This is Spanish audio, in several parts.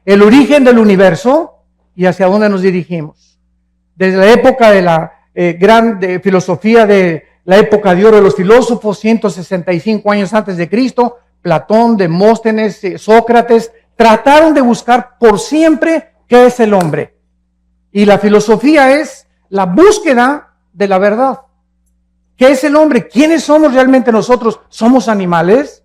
el origen del universo y hacia dónde nos dirigimos. Desde la época de la gran filosofía de la época de oro de los filósofos, 165 años antes de Cristo, Platón, Demóstenes, Sócrates, trataron de buscar por siempre qué es el hombre. Y la filosofía es la búsqueda de la verdad. ¿Qué es el hombre? ¿Quiénes somos realmente nosotros? ¿Somos animales?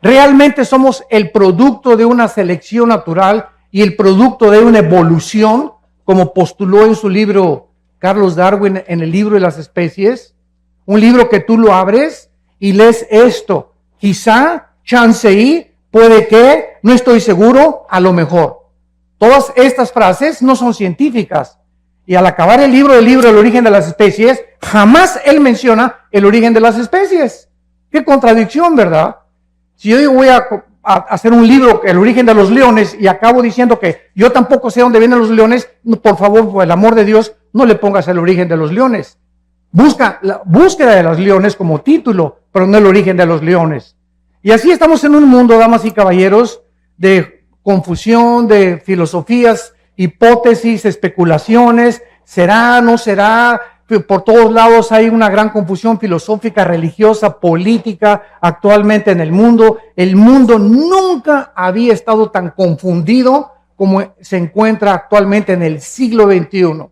¿Realmente somos el producto de una selección natural y el producto de una evolución, como postuló en su libro Carlos Darwin en el libro de las especies? Un libro que tú lo abres y lees esto. Quizá, chance y, puede que, no estoy seguro, a lo mejor. Todas estas frases no son científicas. Y al acabar el libro El origen de las especies, jamás él menciona el origen de las especies. Qué contradicción, ¿verdad? Si yo voy a hacer un libro, El origen de los leones, y acabo diciendo que yo tampoco sé dónde vienen los leones, por favor, por el amor de Dios, no le pongas el origen de los leones. Busca la búsqueda de los leones como título, pero no el origen de los leones. Y así estamos en un mundo, damas y caballeros, de confusión, de filosofías, hipótesis, especulaciones, será, no será. Por todos lados hay una gran confusión filosófica, religiosa, política actualmente en el mundo. El mundo nunca había estado tan confundido como se encuentra actualmente en el siglo XXI.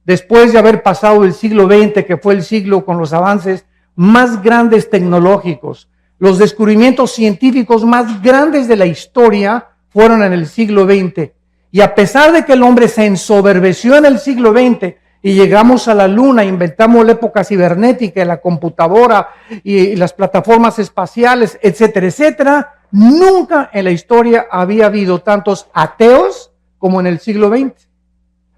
Después de haber pasado el siglo XX, que fue el siglo con los avances más grandes tecnológicos, los descubrimientos científicos más grandes de la historia fueron en el siglo XX. Y a pesar de que el hombre se ensoberbeció en el siglo XX y llegamos a la luna, inventamos la época cibernética, la computadora y las plataformas espaciales, etcétera, etcétera, nunca en la historia había habido tantos ateos como en el siglo XX.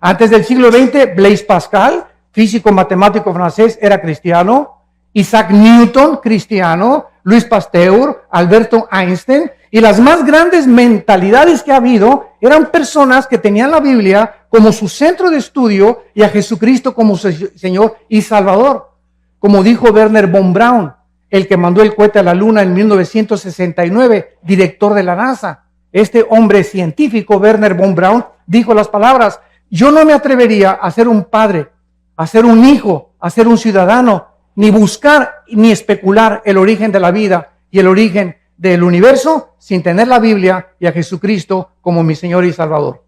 Antes del siglo XX, Blaise Pascal, físico matemático francés, era cristiano. Isaac Newton, cristiano. Louis Pasteur, Alberto Einstein. Y las más grandes mentalidades que ha habido eran personas que tenían la Biblia como su centro de estudio y a Jesucristo como su Señor y Salvador. Como dijo Wernher von Braun, el que mandó el cohete a la luna en 1969, director de la NASA. Este hombre científico, Wernher von Braun, dijo las palabras: yo no me atrevería a ser un padre, a ser un hijo, a ser un ciudadano, ni buscar ni especular el origen de la vida y el origen del universo sin tener la Biblia y a Jesucristo como mi Señor y Salvador.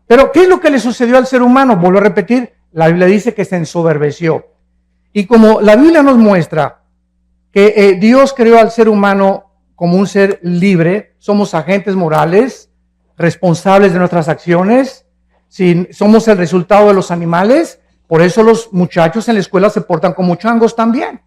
Pero, ¿qué es lo que le sucedió al ser humano? Vuelvo a repetir, la Biblia dice que se ensoberbeció. Y como la Biblia nos muestra que Dios creó al ser humano como un ser libre, somos agentes morales, responsables de nuestras acciones, si somos el resultado de los animales. Por eso los muchachos en la escuela se portan como changos también.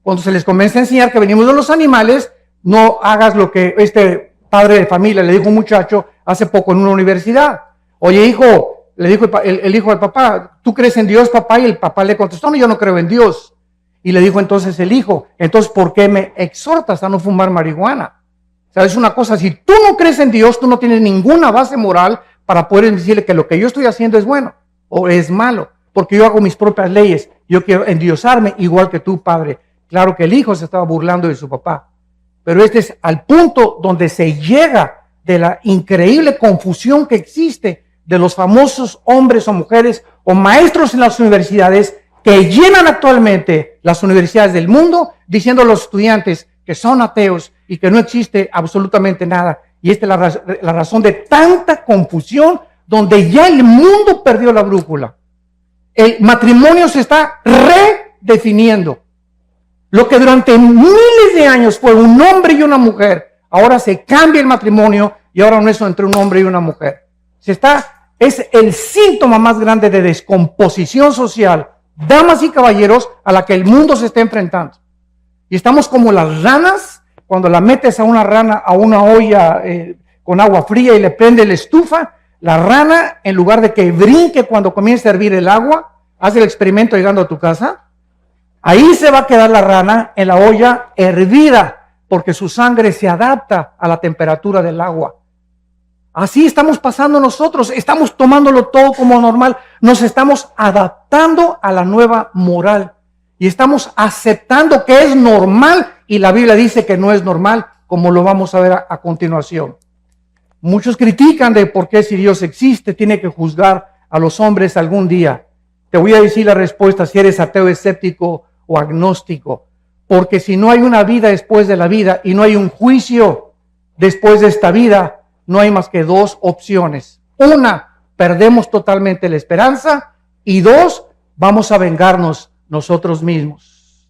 Cuando se les comienza a enseñar que venimos de los animales, no hagas lo que este padre de familia le dijo a un muchacho hace poco en una universidad. Oye, hijo, le dijo el hijo al papá, ¿tú crees en Dios, papá? Y el papá le contestó, no, yo no creo en Dios. Y le dijo entonces el hijo, entonces, ¿por qué me exhortas a no fumar marihuana? ¿Sabes una cosa? Si tú no crees en Dios, tú no tienes ninguna base moral para poder decirle que lo que yo estoy haciendo es bueno o es malo, porque yo hago mis propias leyes, yo quiero endiosarme igual que tú, padre. Claro que el hijo se estaba burlando de su papá, pero este es al punto donde se llega de la increíble confusión que existe de los famosos hombres o mujeres o maestros en las universidades que llenan actualmente las universidades del mundo diciendo a los estudiantes que son ateos y que no existe absolutamente nada. Y esta es la razón de tanta confusión, donde ya el mundo perdió la brújula. El matrimonio se está redefiniendo. Lo que durante miles de años fue un hombre y una mujer, ahora se cambia el matrimonio y ahora no es entre un hombre y una mujer. Es el síntoma más grande de descomposición social, damas y caballeros, a la que el mundo se está enfrentando. Y estamos como las ranas, cuando la metes a una rana a una olla con agua fría y le prende la estufa, la rana, en lugar de que brinque cuando comience a hervir el agua, haz el experimento llegando a tu casa, ahí se va a quedar la rana en la olla hervida, porque su sangre se adapta a la temperatura del agua. Así estamos pasando nosotros, estamos tomándolo todo como normal, nos estamos adaptando a la nueva moral y estamos aceptando que es normal y la Biblia dice que no es normal, como lo vamos a ver a continuación. Muchos critican de por qué si Dios existe tiene que juzgar a los hombres algún día. Te voy a decir la respuesta si eres ateo, escéptico o agnóstico. Porque si no hay una vida después de la vida y no hay un juicio después de esta vida, no hay más que dos opciones. Una, perdemos totalmente la esperanza, y dos, vamos a vengarnos nosotros mismos.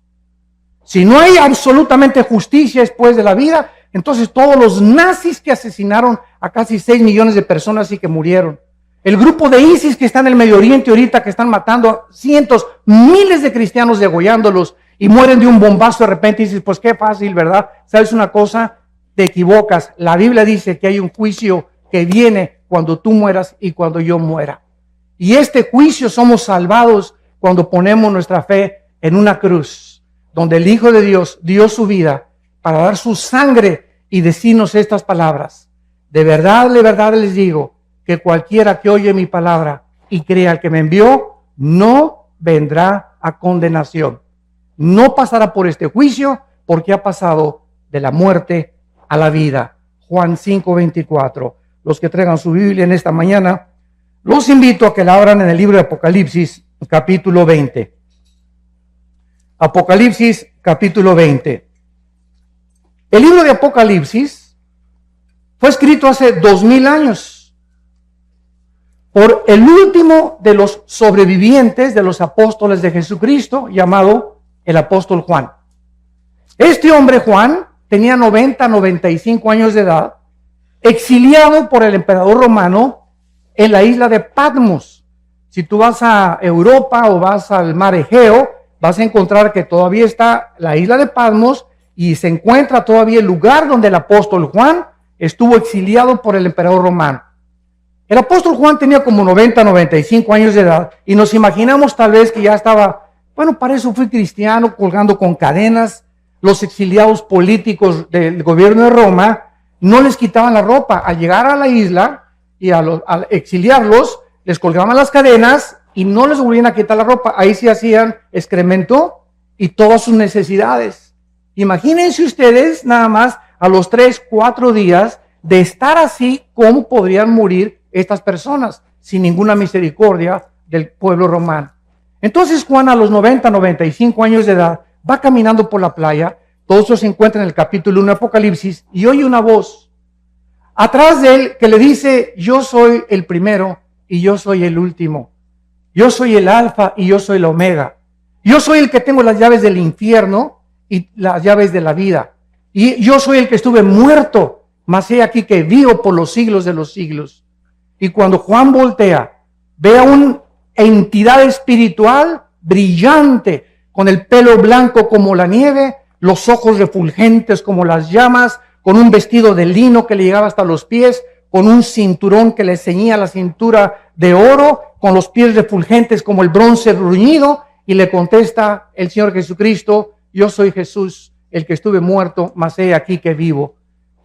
Si no hay absolutamente justicia después de la vida, entonces todos los nazis que asesinaron a casi 6 millones de personas y que murieron, el grupo de ISIS que está en el Medio Oriente ahorita, que están matando a cientos, miles de cristianos, degollándolos, y mueren de un bombazo de repente, y dices, pues qué fácil, ¿verdad? ¿Sabes una cosa? Te equivocas. La Biblia dice que hay un juicio que viene cuando tú mueras y cuando yo muera. Y este juicio somos salvados cuando ponemos nuestra fe en una cruz, donde el Hijo de Dios dio su vida para dar su sangre y decirnos estas palabras. De verdad les digo, que cualquiera que oye mi palabra y crea al que me envió, no vendrá a condenación. No pasará por este juicio, porque ha pasado de la muerte a la vida. Juan 5:24. Los que traigan su Biblia en esta mañana, los invito a que la abran en el libro de Apocalipsis, capítulo 20. Apocalipsis, capítulo 20. El libro de Apocalipsis fue escrito hace 2000 años por el último de los sobrevivientes de los apóstoles de Jesucristo, llamado el apóstol Juan. Este hombre, Juan, tenía 95 años de edad, exiliado por el emperador romano en la isla de Patmos. Si tú vas a Europa o vas al mar Egeo, vas a encontrar que todavía está la isla de Patmos y se encuentra todavía el lugar donde el apóstol Juan estuvo exiliado por el emperador romano. El apóstol Juan tenía como 95 años de edad y nos imaginamos tal vez que ya estaba, bueno, para eso fui cristiano, colgando con cadenas. Los exiliados políticos del gobierno de Roma no les quitaban la ropa. Al llegar a la isla y al exiliarlos, les colgaban las cadenas y no les volvían a quitar la ropa. Ahí se hacían excremento y todas sus necesidades. Imagínense ustedes nada más a los 3, 4 días de estar así, cómo podrían morir estas personas sin ninguna misericordia del pueblo romano. Entonces Juan, a los 95 años de edad, va caminando por la playa. Todo eso se encuentra en el capítulo 1 de Apocalipsis, y oye una voz atrás de él que le dice: yo soy el primero y yo soy el último. Yo soy el alfa y yo soy el omega. Yo soy el que tengo las llaves del infierno y las llaves de la vida. Y yo soy el que estuve muerto, mas he aquí que vivo por los siglos de los siglos. Y cuando Juan voltea, ve a una entidad espiritual brillante, con el pelo blanco como la nieve, los ojos refulgentes como las llamas, con un vestido de lino que le llegaba hasta los pies, con un cinturón que le ceñía la cintura de oro, con los pies refulgentes como el bronce bruñido, y le contesta el Señor Jesucristo: yo soy Jesús, el que estuve muerto, mas he aquí que vivo.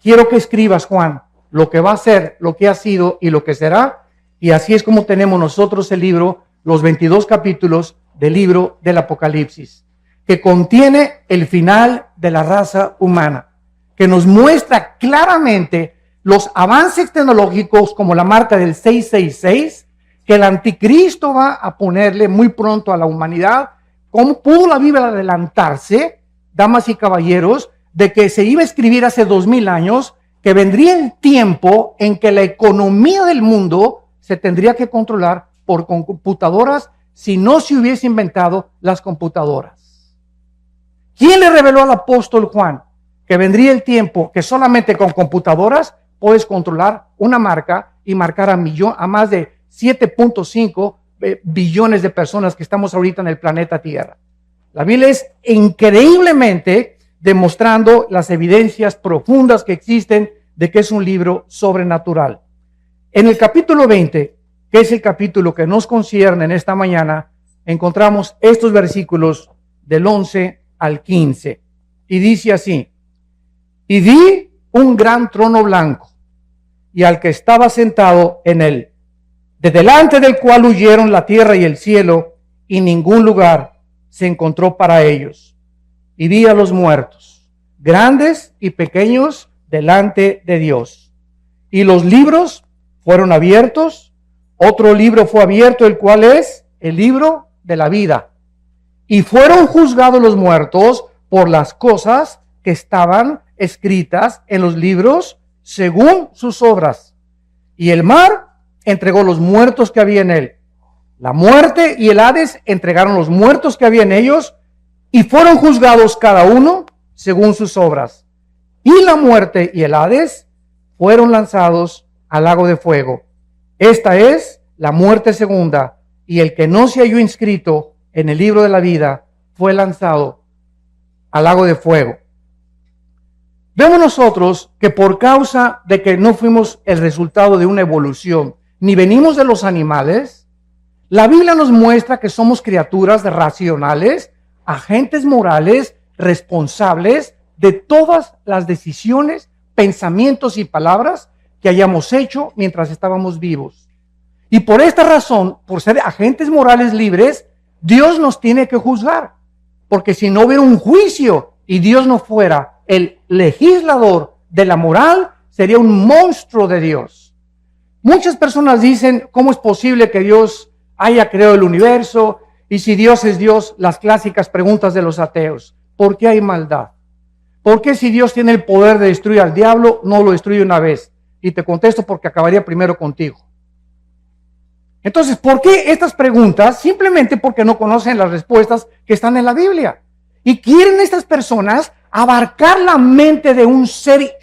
Quiero que escribas, Juan, lo que va a ser, lo que ha sido y lo que será. Y así es como tenemos nosotros el libro, los 22 capítulos del libro del Apocalipsis, que contiene el final de la raza humana, que nos muestra claramente los avances tecnológicos como la marca del 666, que el anticristo va a ponerle muy pronto a la humanidad. ¿Cómo pudo la Biblia adelantarse, damas y caballeros, de que se iba a escribir hace 2000 años, que vendría el tiempo en que la economía del mundo se tendría que controlar por computadoras si no se hubiese inventado las computadoras? ¿Quién le reveló al apóstol Juan que vendría el tiempo que solamente con computadoras puedes controlar una marca y marcar a más de 7.5 billones de personas que estamos ahorita en el planeta Tierra? La Biblia es increíblemente demostrando las evidencias profundas que existen de que es un libro sobrenatural. En el capítulo 20, que es el capítulo que nos concierne en esta mañana, encontramos estos versículos del 11 al 15. Y dice así: y vi un gran trono blanco, y al que estaba sentado en él, de delante del cual huyeron la tierra y el cielo, y ningún lugar se encontró para ellos. Y vi a los muertos, grandes y pequeños, delante de Dios. Y los libros fueron abiertos. Otro libro fue abierto, el cual es el libro de la vida. Y fueron juzgados los muertos por las cosas que estaban escritas en los libros según sus obras. Y el mar entregó los muertos que había en él. La muerte y el Hades entregaron los muertos que había en ellos y fueron juzgados cada uno según sus obras. Y la muerte y el Hades fueron lanzados al lago de fuego. Esta es la muerte segunda, y el que no se halló inscrito en el libro de la vida fue lanzado al lago de fuego. Vemos nosotros que por causa de que no fuimos el resultado de una evolución, ni venimos de los animales, la Biblia nos muestra que somos criaturas racionales, agentes morales, responsables de todas las decisiones, pensamientos y palabras que hayamos hecho mientras estábamos vivos. Y por esta razón, por ser agentes morales libres, Dios nos tiene que juzgar. Porque si no hubiera un juicio y Dios no fuera el legislador de la moral, sería un monstruo de Dios. Muchas personas dicen, ¿cómo es posible que Dios haya creado el universo? Y si Dios es Dios, las clásicas preguntas de los ateos. ¿Por qué hay maldad? ¿Por qué si Dios tiene el poder de destruir al diablo, no lo destruye una vez? Y te contesto porque acabaría primero contigo. Entonces, ¿por qué estas preguntas? Simplemente porque no conocen las respuestas que están en la Biblia. Y quieren estas personas abarcar la mente de un ser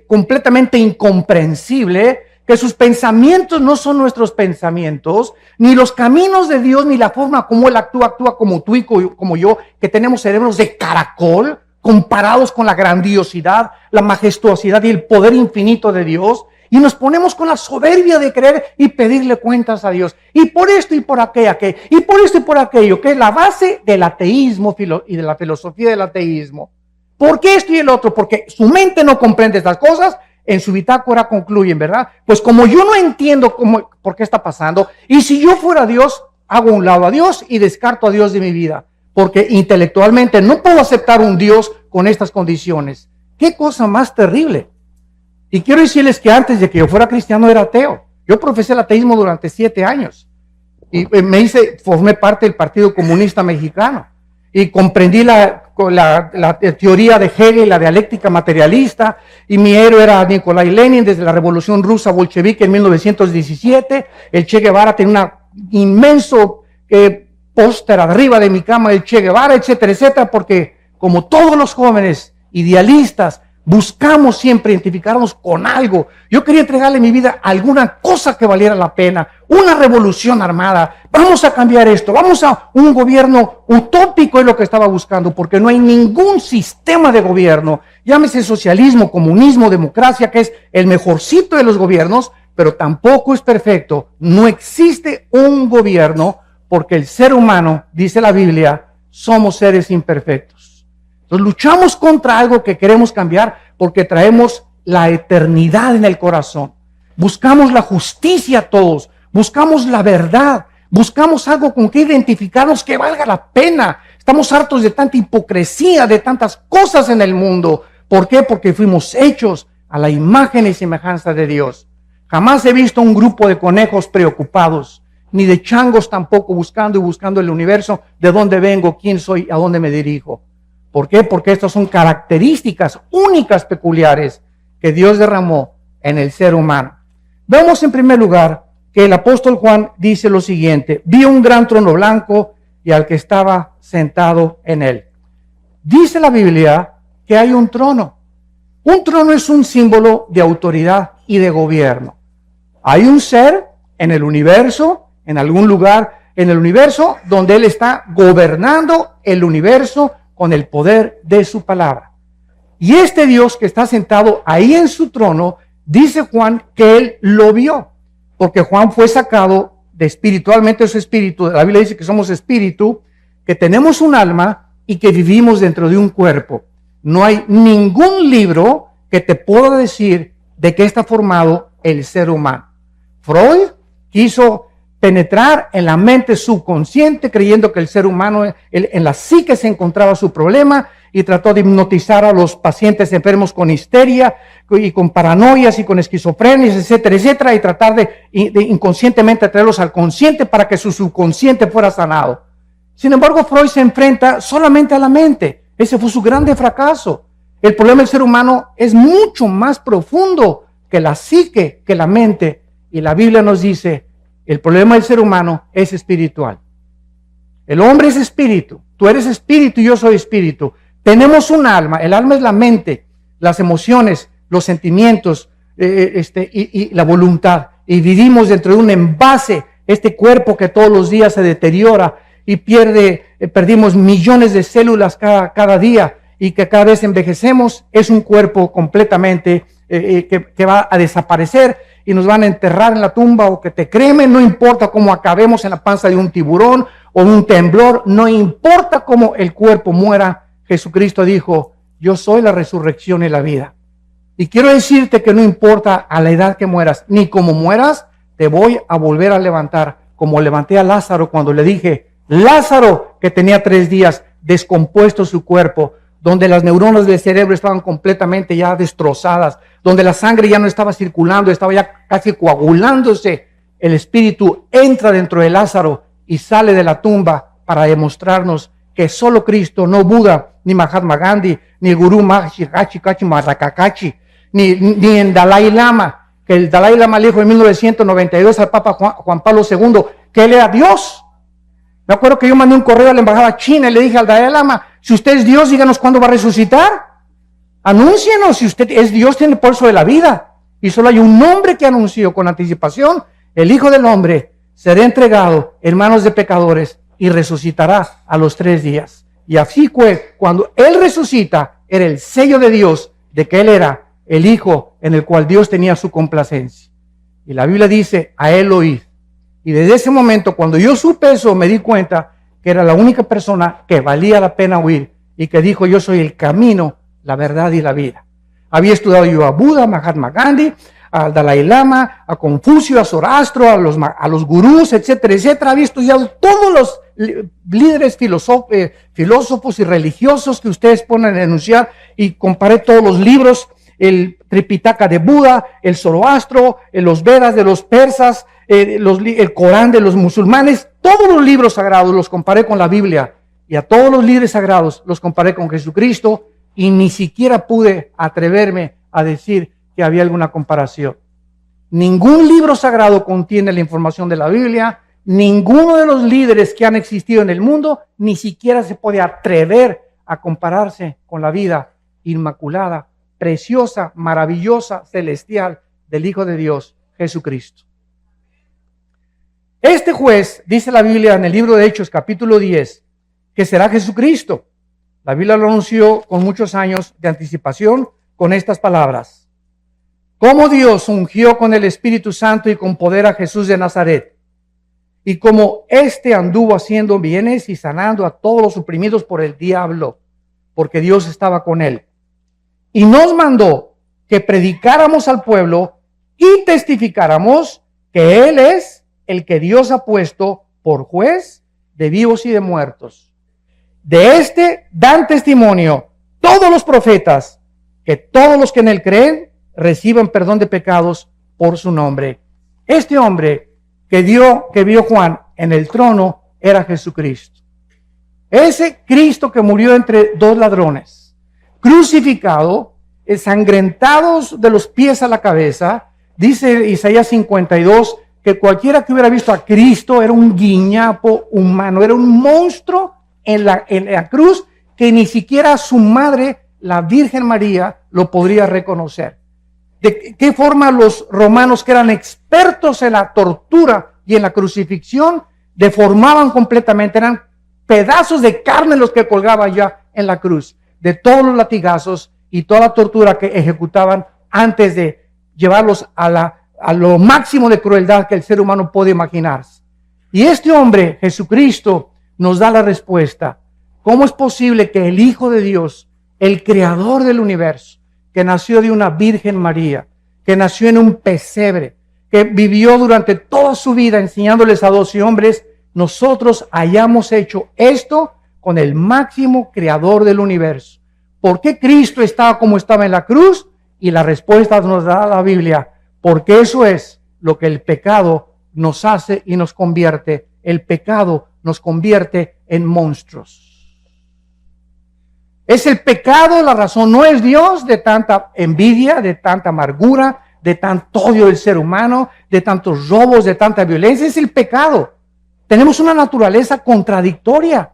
completamente incomprensible, que sus pensamientos no son nuestros pensamientos, ni los caminos de Dios, ni la forma como Él actúa como tú y como yo, que tenemos cerebros de caracol, comparados con la grandiosidad, la majestuosidad y el poder infinito de Dios. Y nos ponemos con la soberbia de creer y pedirle cuentas a Dios. Y por esto y por aquello, y por esto y por aquello, que es la base del ateísmo y de la filosofía del ateísmo. ¿Por qué esto y el otro? Porque su mente no comprende estas cosas, en su bitácora concluyen, ¿verdad? Pues como yo no entiendo por qué está pasando, y si yo fuera Dios, hago un lado a Dios y descarto a Dios de mi vida. Porque intelectualmente no puedo aceptar un Dios con estas condiciones. ¿Qué cosa más terrible? Y quiero decirles que antes de que yo fuera cristiano era ateo. Yo profesé el ateísmo durante 7 años. Y formé parte del Partido Comunista Mexicano. Y comprendí la teoría de Hegel, la dialéctica materialista. Y mi héroe era Nikolai Lenin desde la Revolución Rusa Bolchevique en 1917. El Che Guevara tenía un inmenso póster arriba de mi cama del Che Guevara, etcétera, etcétera. Porque como todos los jóvenes idealistas, buscamos siempre identificarnos con algo. Yo quería entregarle mi vida a alguna cosa que valiera la pena, una revolución armada. Vamos a cambiar esto, vamos a un gobierno utópico, es lo que estaba buscando, porque no hay ningún sistema de gobierno, llámese socialismo, comunismo, democracia, que es el mejorcito de los gobiernos, pero tampoco es perfecto. No existe un gobierno, porque el ser humano, dice la Biblia, somos seres imperfectos. Entonces luchamos contra algo que queremos cambiar porque traemos la eternidad en el corazón. Buscamos la justicia todos, buscamos la verdad, buscamos algo con que identificarnos que valga la pena. Estamos hartos de tanta hipocresía, de tantas cosas en el mundo. ¿Por qué? Porque fuimos hechos a la imagen y semejanza de Dios. Jamás he visto un grupo de conejos preocupados, ni de changos tampoco buscando el universo, de dónde vengo, quién soy, a dónde me dirijo. ¿Por qué? Porque estas son características únicas, peculiares, que Dios derramó en el ser humano. Vemos en primer lugar que el apóstol Juan dice lo siguiente: vi un gran trono blanco y al que estaba sentado en él. Dice la Biblia que hay un trono. Un trono es un símbolo de autoridad y de gobierno. Hay un ser en el universo, en algún lugar en el universo, donde Él está gobernando el universo con el poder de su palabra. Y este Dios que está sentado ahí en su trono, dice Juan que Él lo vio, porque Juan fue sacado de espiritualmente su espíritu. La Biblia dice que somos espíritu, que tenemos un alma y que vivimos dentro de un cuerpo. No hay ningún libro que te pueda decir de qué está formado el ser humano. Freud quiso penetrar en la mente subconsciente creyendo que el ser humano, en la psique se encontraba su problema, y trató de hipnotizar a los pacientes enfermos con histeria y con paranoias y con esquizofrenias, etcétera, etcétera, y tratar de inconscientemente traerlos al consciente para que su subconsciente fuera sanado. Sin embargo, Freud se enfrenta solamente a la mente. Ese fue su grande fracaso. El problema del ser humano es mucho más profundo que la psique, que la mente. Y la Biblia nos dice, el problema del ser humano es espiritual. El hombre es espíritu, tú eres espíritu y yo soy espíritu. Tenemos un alma, el alma es la mente, las emociones, los sentimientos y la voluntad. Y vivimos dentro de un envase, este cuerpo que todos los días se deteriora y perdimos millones de células cada día y que cada vez envejecemos. Es un cuerpo completamente que va a desaparecer y nos van a enterrar en la tumba o que te cremen, no importa cómo acabemos en la panza de un tiburón o un temblor, no importa cómo el cuerpo muera. Jesucristo dijo, yo soy la resurrección y la vida. Y quiero decirte que no importa a la edad que mueras, ni cómo mueras, te voy a volver a levantar, como levanté a Lázaro cuando le dije, Lázaro, que tenía 3 días descompuesto su cuerpo, donde las neuronas del cerebro estaban completamente ya destrozadas, donde la sangre ya no estaba circulando, estaba ya casi coagulándose. El espíritu entra dentro de Lázaro y sale de la tumba para demostrarnos que solo Cristo, no Buda, ni Mahatma Gandhi, ni el gurú Maharishi Kachi Marrakakachi, ni el Dalai Lama, que el Dalai Lama le dijo en 1992 al Papa Juan Pablo II que él era Dios. Me acuerdo que yo mandé un correo a la embajada china y le dije al Dalai Lama, si usted es Dios, díganos cuándo va a resucitar. Anúncienos, si usted es Dios, tiene el pulso de la vida. Y solo hay un nombre que anunció con anticipación, el Hijo del Hombre será entregado en manos de pecadores y resucitará a los 3 días. Y así fue, cuando Él resucita, era el sello de Dios de que Él era el Hijo en el cual Dios tenía su complacencia. Y la Biblia dice, a Él oíd. Y desde ese momento, cuando yo supe eso, me di cuenta que era la única persona que valía la pena oír y que dijo, yo soy el camino, la verdad y la vida. Había estudiado yo a Buda, a Mahatma Gandhi, al Dalai Lama, a Confucio, a Zoroastro, a los gurús, etcétera, etcétera. Había estudiado todos los líderes filósofos y religiosos que ustedes ponen a enunciar y comparé todos los libros, el Tripitaka de Buda, el Zoroastro, los Vedas de los persas, el Corán de los musulmanes, todos los libros sagrados los comparé con la Biblia y a todos los líderes sagrados los comparé con Jesucristo y ni siquiera pude atreverme a decir que había alguna comparación. Ningún libro sagrado contiene la información de la Biblia, ninguno de los líderes que han existido en el mundo ni siquiera se puede atrever a compararse con la vida inmaculada, preciosa, maravillosa, celestial del Hijo de Dios, Jesucristo. Este juez, dice la Biblia en el libro de Hechos, capítulo 10, que será Jesucristo. La Biblia lo anunció con muchos años de anticipación con estas palabras. Como Dios ungió con el Espíritu Santo y con poder a Jesús de Nazaret, y como éste anduvo haciendo bienes y sanando a todos los oprimidos por el diablo, porque Dios estaba con él. Y nos mandó que predicáramos al pueblo y testificáramos que Él es el que Dios ha puesto por juez de vivos y de muertos. De este dan testimonio todos los profetas, que todos los que en Él creen reciban perdón de pecados por su nombre. Este hombre que vio Juan en el trono era Jesucristo. Ese Cristo que murió entre 2 ladrones, crucificado, ensangrentados de los pies a la cabeza. Dice Isaías 52 que cualquiera que hubiera visto a Cristo era un guiñapo humano, era un monstruo en la cruz que ni siquiera su madre, la Virgen María, lo podría reconocer. ¿De qué forma los romanos, que eran expertos en la tortura y en la crucifixión, deformaban completamente? Eran pedazos de carne los que colgaban ya en la cruz, de todos los latigazos y toda la tortura que ejecutaban antes de llevarlos a lo máximo de crueldad que el ser humano puede imaginarse. Y este hombre, Jesucristo, nos da la respuesta. ¿Cómo es posible que el Hijo de Dios, el creador del universo, que nació de una Virgen María, que nació en un pesebre, que vivió durante toda su vida enseñándoles a 12 hombres, nosotros hayamos hecho esto con el máximo creador del universo, ¿por qué Cristo estaba como estaba en la cruz? Y la respuesta nos da la Biblia, porque eso es lo que el pecado nos hace y nos convierte. El pecado nos convierte en monstruos. Es el pecado la razón, no es Dios de tanta envidia, de tanta amargura, de tanto odio del ser humano, de tantos robos, de tanta violencia. Es el pecado. Tenemos una naturaleza contradictoria.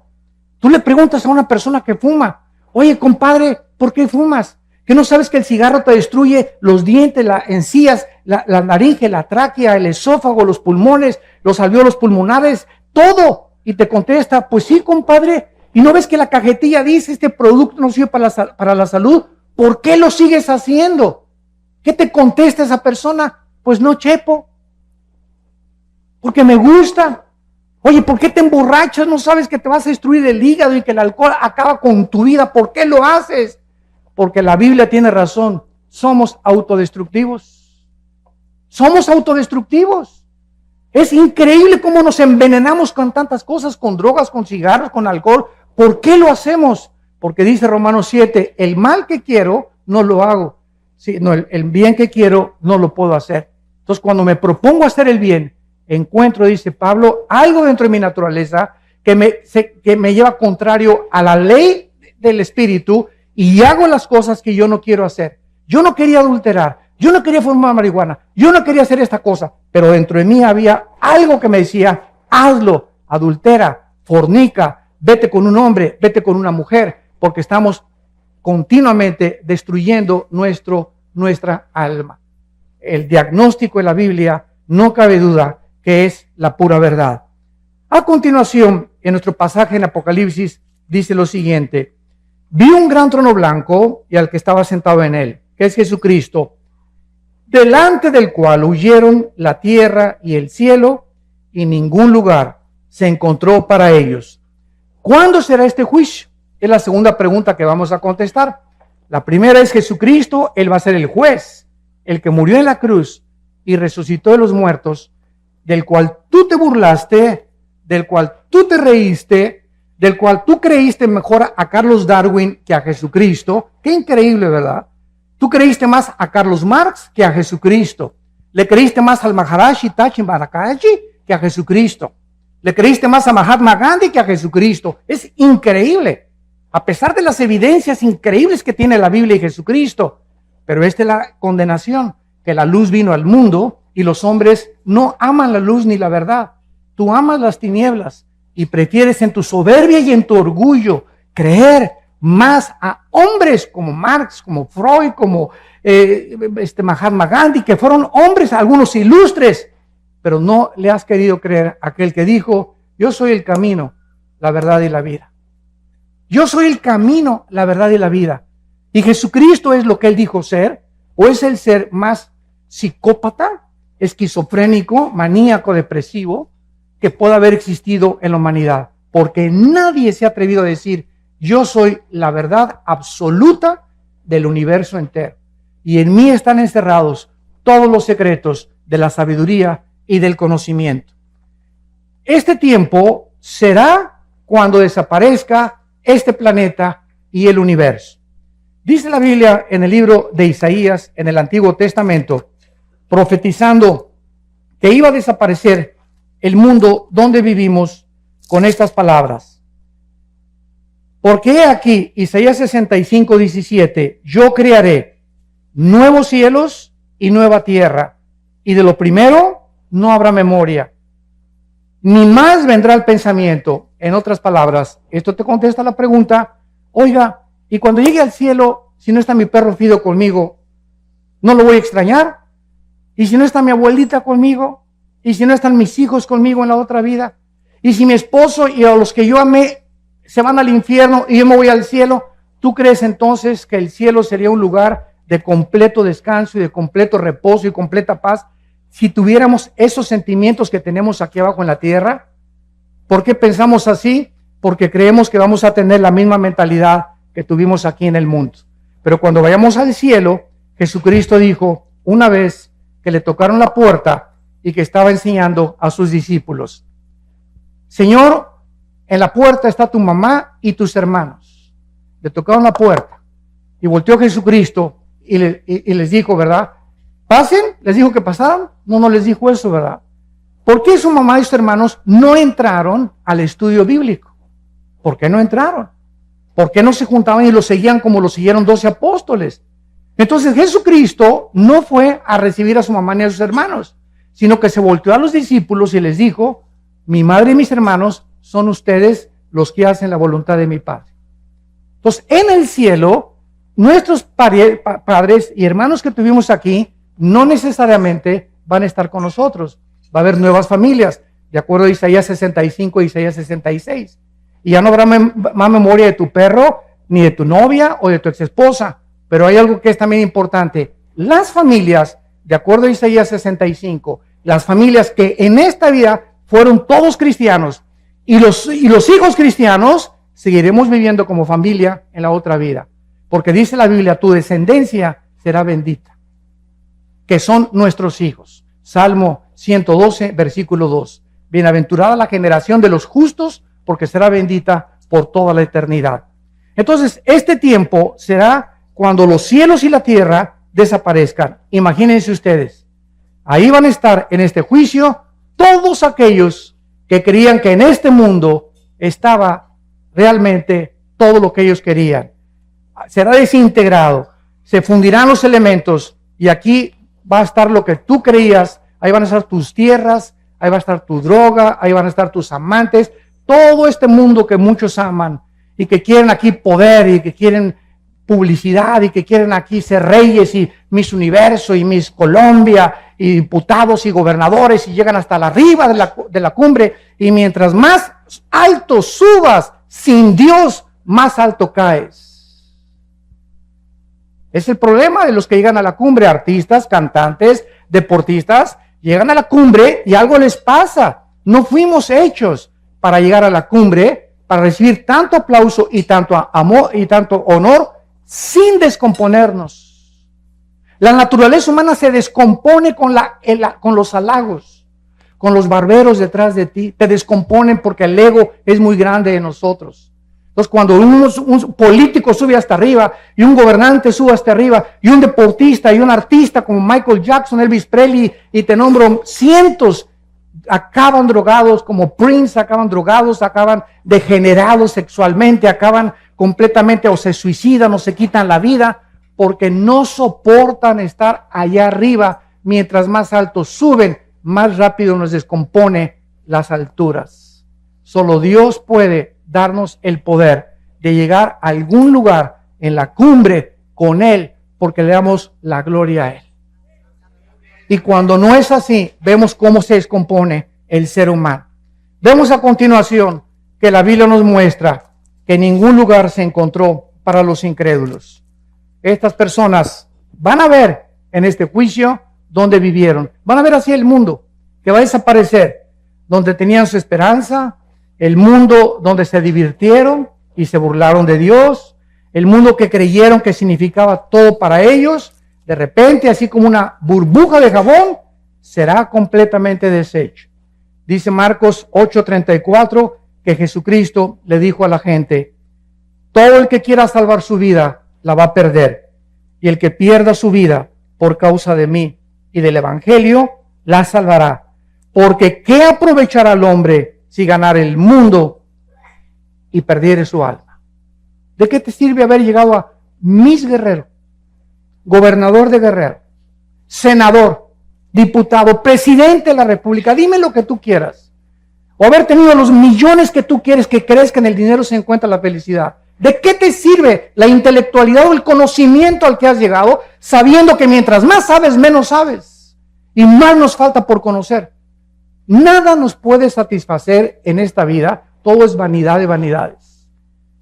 Tú le preguntas a una persona que fuma, oye, compadre, ¿por qué fumas? ¿Que no sabes que el cigarro te destruye los dientes, las encías, la laringe, la tráquea, el esófago, los pulmones, los alvéolos pulmonares, todo? Y te contesta, pues sí, compadre. ¿Y no ves que la cajetilla dice, este producto no sirve para la salud? ¿Por qué lo sigues haciendo? ¿Qué te contesta esa persona? Pues no, chepo, porque me gusta. Oye, ¿por qué te emborrachas? ¿No sabes que te vas a destruir el hígado y que el alcohol acaba con tu vida? ¿Por qué lo haces? Porque la Biblia tiene razón. Somos autodestructivos. Somos autodestructivos. Es increíble cómo nos envenenamos con tantas cosas, con drogas, con cigarros, con alcohol. ¿Por qué lo hacemos? Porque dice Romanos 7, el mal que quiero no lo hago. Sí, no, el bien que quiero no lo puedo hacer. Entonces, cuando me propongo hacer el bien, encuentro, dice Pablo, algo dentro de mi naturaleza que me lleva contrario a la ley del Espíritu y hago las cosas que yo no quiero hacer. Yo no quería adulterar, yo no quería fumar marihuana, yo no quería hacer esta cosa, pero dentro de mí había algo que me decía, hazlo, adultera, fornica, vete con un hombre, vete con una mujer, porque estamos continuamente destruyendo nuestra alma. El diagnóstico de la Biblia, no cabe duda que es la pura verdad. A continuación, en nuestro pasaje en Apocalipsis, dice lo siguiente: vi un gran trono blanco y al que estaba sentado en él, que es Jesucristo, delante del cual huyeron la tierra y el cielo, y ningún lugar se encontró para ellos. ¿Cuándo será este juicio? Es la segunda pregunta que vamos a contestar. La primera es Jesucristo, Él va a ser el juez, el que murió en la cruz y resucitó de los muertos, del cual tú te burlaste, del cual tú te reíste, del cual tú creíste mejor a Carlos Darwin que a Jesucristo. Qué increíble, ¿verdad? Tú creíste más a Carlos Marx que a Jesucristo. Le creíste más al Maharaji Tachi Marakaji que a Jesucristo. Le creíste más a Mahatma Gandhi que a Jesucristo. Es increíble. A pesar de las evidencias increíbles que tiene la Biblia y Jesucristo. Pero esta es la condenación, que la luz vino al mundo y los hombres no aman la luz ni la verdad. Tú amas las tinieblas y prefieres en tu soberbia y en tu orgullo creer más a hombres como Marx, como Freud, como Mahatma Gandhi, que fueron hombres, algunos ilustres, pero no le has querido creer a aquel que dijo, yo soy el camino, la verdad y la vida. Yo soy el camino, la verdad y la vida. Y Jesucristo es lo que Él dijo ser, o es el ser más psicópata, esquizofrénico, maníaco, depresivo, que pueda haber existido en la humanidad. Porque nadie se ha atrevido a decir, yo soy la verdad absoluta del universo entero. Y en mí están encerrados todos los secretos de la sabiduría y del conocimiento. Este tiempo será cuando desaparezca este planeta y el universo. Dice la Biblia en el libro de Isaías, en el Antiguo Testamento, profetizando que iba a desaparecer el mundo donde vivimos con estas palabras. Porque aquí, Isaías 65, 17, yo crearé nuevos cielos y nueva tierra, y de lo primero no habrá memoria, ni más vendrá el pensamiento. En otras palabras, esto te contesta la pregunta, oiga, y cuando llegue al cielo, si no está mi perro Fido conmigo, ¿no lo voy a extrañar? ¿Y si no está mi abuelita conmigo? ¿Y si no están mis hijos conmigo en la otra vida? ¿Y si mi esposo y a los que yo amé se van al infierno y yo me voy al cielo? ¿Tú crees entonces que el cielo sería un lugar de completo descanso y de completo reposo y completa paz si tuviéramos esos sentimientos que tenemos aquí abajo en la tierra? ¿Por qué pensamos así? Porque creemos que vamos a tener la misma mentalidad que tuvimos aquí en el mundo. Pero cuando vayamos al cielo, Jesucristo dijo una vez que le tocaron la puerta y que estaba enseñando a sus discípulos, Señor, en la puerta está tu mamá y tus hermanos. Le tocaron la puerta. Y volteó Jesucristo y les dijo, ¿verdad? Pasen, les dijo que pasaran. No les dijo eso, ¿verdad? ¿Por qué su mamá y sus hermanos no entraron al estudio bíblico? ¿Por qué no entraron? ¿Por qué no se juntaban y lo seguían como lo siguieron 12 apóstoles? Entonces Jesucristo no fue a recibir a su mamá ni a sus hermanos, sino que se volteó a los discípulos y les dijo, mi madre y mis hermanos son ustedes los que hacen la voluntad de mi Padre. Entonces, en el cielo, nuestros padres y hermanos que tuvimos aquí no necesariamente van a estar con nosotros. Va a haber nuevas familias, de acuerdo a Isaías 65 y Isaías 66. Y ya no habrá más memoria de tu perro, ni de tu novia o de tu exesposa. Pero hay algo que es también importante. Las familias, de acuerdo a Isaías 65, las familias que en esta vida fueron todos cristianos, y los hijos cristianos, seguiremos viviendo como familia en la otra vida. Porque dice la Biblia, tu descendencia será bendita, que son nuestros hijos. Salmo 112, versículo 2. Bienaventurada la generación de los justos, porque será bendita por toda la eternidad. Entonces, este tiempo será cuando los cielos y la tierra desaparezcan. Imagínense ustedes, ahí van a estar en este juicio todos aquellos que creían que en este mundo estaba realmente todo lo que ellos querían. Será desintegrado, se fundirán los elementos y aquí va a estar lo que tú creías. Ahí van a estar tus tierras, ahí va a estar tu droga, ahí van a estar tus amantes, todo este mundo que muchos aman y que quieren aquí poder y que quieren publicidad y que quieren aquí ser reyes y Miss Universo y Miss Colombia y diputados y gobernadores y llegan hasta la arriba de la cumbre, y mientras más alto subas sin Dios, más alto caes. Es el problema de los que llegan a la cumbre, artistas, cantantes, deportistas, llegan a la cumbre y algo les pasa. No fuimos hechos para llegar a la cumbre, para recibir tanto aplauso y tanto amor y tanto honor sin descomponernos. La naturaleza humana se descompone con los halagos, con los barberos detrás de ti. Te descomponen porque el ego es muy grande de nosotros. Entonces, cuando un político sube hasta arriba y un gobernante sube hasta arriba y un deportista y un artista como Michael Jackson, Elvis Presley y te nombro cientos, acaban drogados, como Prince, acaban drogados, acaban degenerados sexualmente, acaban completamente o se suicidan o se quitan la vida porque no soportan estar allá arriba. Mientras más altos suben, más rápido nos descompone las alturas. Solo Dios puede darnos el poder de llegar a algún lugar en la cumbre con Él, porque le damos la gloria a Él. Y cuando no es así, vemos cómo se descompone el ser humano. Vemos a continuación que la Biblia nos muestra que ningún lugar se encontró para los incrédulos. Estas personas van a ver en este juicio donde vivieron. Van a ver así el mundo que va a desaparecer, donde tenían su esperanza, el mundo donde se divirtieron y se burlaron de Dios, el mundo que creyeron que significaba todo para ellos. De repente, así como una burbuja de jabón, será completamente deshecho. Dice Marcos 8:34 que Jesucristo le dijo a la gente, todo el que quiera salvar su vida la va a perder, y el que pierda su vida por causa de mí y del evangelio la salvará. Porque ¿qué aprovechará el hombre si ganara el mundo y perdiere su alma? ¿De qué te sirve haber llegado a Miss Guerrero, gobernador de Guerrero, senador, diputado, presidente de la República? Dime lo que tú quieras. O haber tenido los millones que tú quieres, que crees que en el dinero se encuentra la felicidad. ¿De qué te sirve la intelectualidad o el conocimiento al que has llegado, sabiendo que mientras más sabes, menos sabes? Y más nos falta por conocer. Nada nos puede satisfacer en esta vida. Todo es vanidad de vanidades.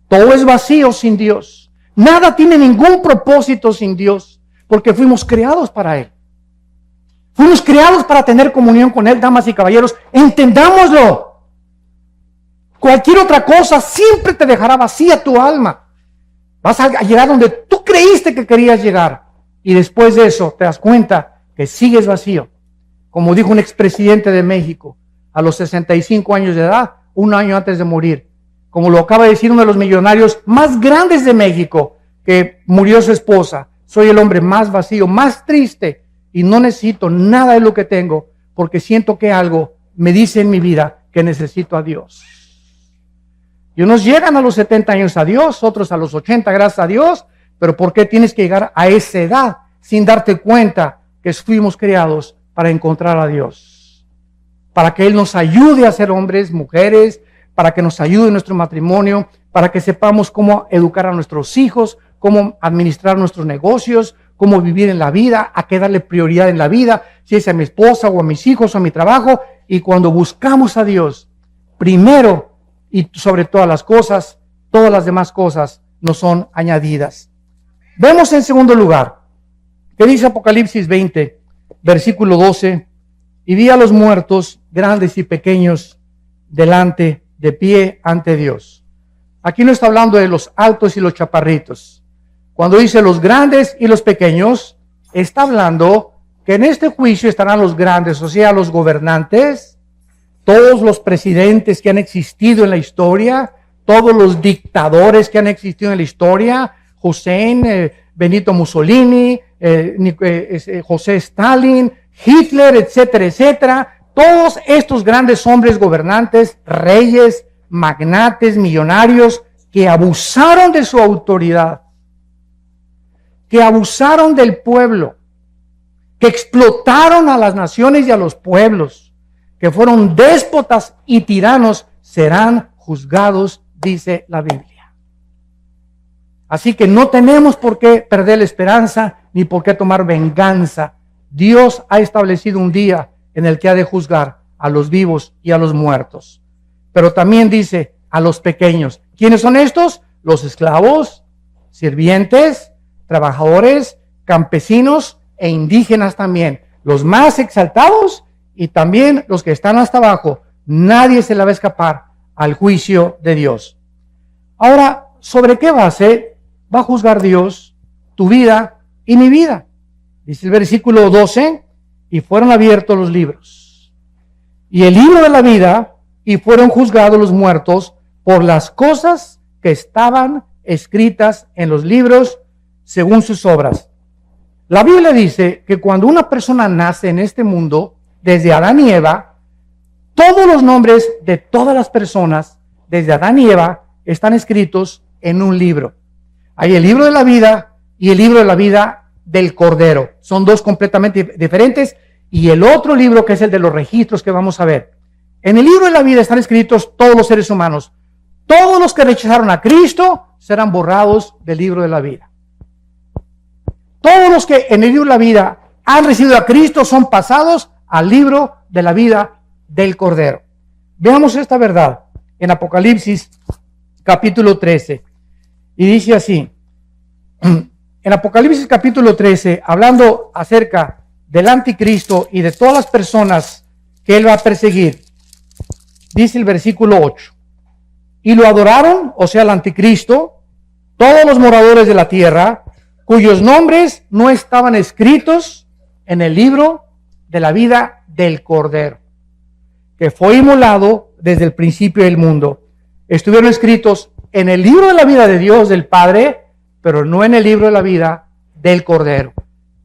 Todo es vacío sin Dios. Nada tiene ningún propósito sin Dios, porque fuimos creados para Él. Fuimos creados para tener comunión con Él, damas y caballeros. Entendámoslo. Cualquier otra cosa siempre te dejará vacía tu alma. Vas a llegar donde tú creíste que querías llegar. Y después de eso te das cuenta que sigues vacío. Como dijo un expresidente de México, a los 65 años de edad, un año antes de morir. Como lo acaba de decir uno de los millonarios más grandes de México, que murió su esposa. Soy el hombre más vacío, más triste y no necesito nada de lo que tengo porque siento que algo me dice en mi vida que necesito a Dios. Y unos llegan a los 70 años a Dios, otros a los 80, gracias a Dios, pero ¿por qué tienes que llegar a esa edad sin darte cuenta que fuimos creados para encontrar a Dios? Para que Él nos ayude a ser hombres, mujeres, para que nos ayude en nuestro matrimonio, para que sepamos cómo educar a nuestros hijos, cómo administrar nuestros negocios, cómo vivir en la vida, a qué darle prioridad en la vida, si es a mi esposa o a mis hijos o a mi trabajo. Y cuando buscamos a Dios, primero y sobre todas las cosas, todas las demás cosas nos son añadidas. Vemos en segundo lugar, que dice Apocalipsis 20, versículo 12, y vi a los muertos, grandes y pequeños, delante, de pie ante Dios. Aquí no está hablando de los altos y los chaparritos. Cuando dice los grandes y los pequeños, está hablando que en este juicio estarán los grandes, o sea, los gobernantes, todos los presidentes que han existido en la historia, todos los dictadores que han existido en la historia, Hussein, Benito Mussolini, José Stalin, Hitler, etcétera, etcétera. Todos estos grandes hombres gobernantes, reyes, magnates, millonarios, que abusaron de su autoridad, que abusaron del pueblo, que explotaron a las naciones y a los pueblos, que fueron déspotas y tiranos, serán juzgados, dice la Biblia. Así que no tenemos por qué perder la esperanza ni por qué tomar venganza. Dios ha establecido un día en el que ha de juzgar a los vivos y a los muertos. Pero también dice a los pequeños. ¿Quiénes son estos? Los esclavos, sirvientes, trabajadores, campesinos e indígenas también. Los más exaltados y también los que están hasta abajo. Nadie se le va a escapar al juicio de Dios. Ahora, ¿sobre qué base va a juzgar Dios tu vida y mi vida? Dice el versículo 12, y fueron abiertos los libros. Y el libro de la vida, y fueron juzgados los muertos por las cosas que estaban escritas en los libros según sus obras. La Biblia dice que cuando una persona nace en este mundo, desde Adán y Eva, todos los nombres de todas las personas, desde Adán y Eva, están escritos en un libro. Hay el libro de la vida y el libro de la vida del Cordero. Son dos completamente diferentes. Y el otro libro, que es el de los registros que vamos a ver. En el libro de la vida están escritos todos los seres humanos. Todos los que rechazaron a Cristo serán borrados del libro de la vida. Todos los que en el libro de la vida han recibido a Cristo son pasados al libro de la vida del Cordero. Veamos esta verdad en Apocalipsis capítulo 13. Y dice así, en Apocalipsis capítulo 13, hablando acerca del anticristo y de todas las personas que él va a perseguir, dice el versículo 8, y lo adoraron, o sea, el anticristo, todos los moradores de la tierra, cuyos nombres no estaban escritos en el libro de la vida del Cordero, que fue inmolado desde el principio del mundo. Estuvieron escritos en el libro de la vida de Dios, del Padre, pero no en el libro de la vida del Cordero.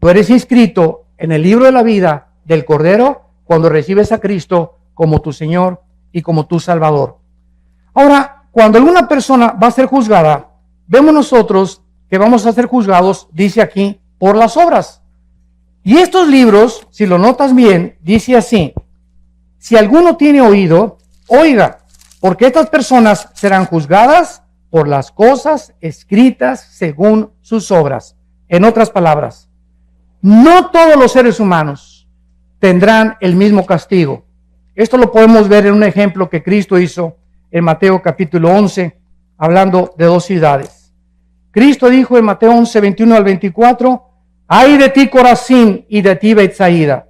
Tú eres inscrito en el libro de la vida del Cordero cuando recibes a Cristo como tu Señor y como tu Salvador. Ahora, cuando alguna persona va a ser juzgada, vemos nosotros que vamos a ser juzgados, dice aquí, por las obras. Y estos libros, si lo notas bien, dice así: si alguno tiene oído, oiga, porque estas personas serán juzgadas por las cosas escritas según sus obras. En otras palabras, no todos los seres humanos tendrán el mismo castigo. Esto lo podemos ver en un ejemplo que Cristo hizo en Mateo capítulo 11, hablando de dos ciudades. Cristo dijo en Mateo 11, 21 al 24, ay de ti Corazín y de ti Betsaida,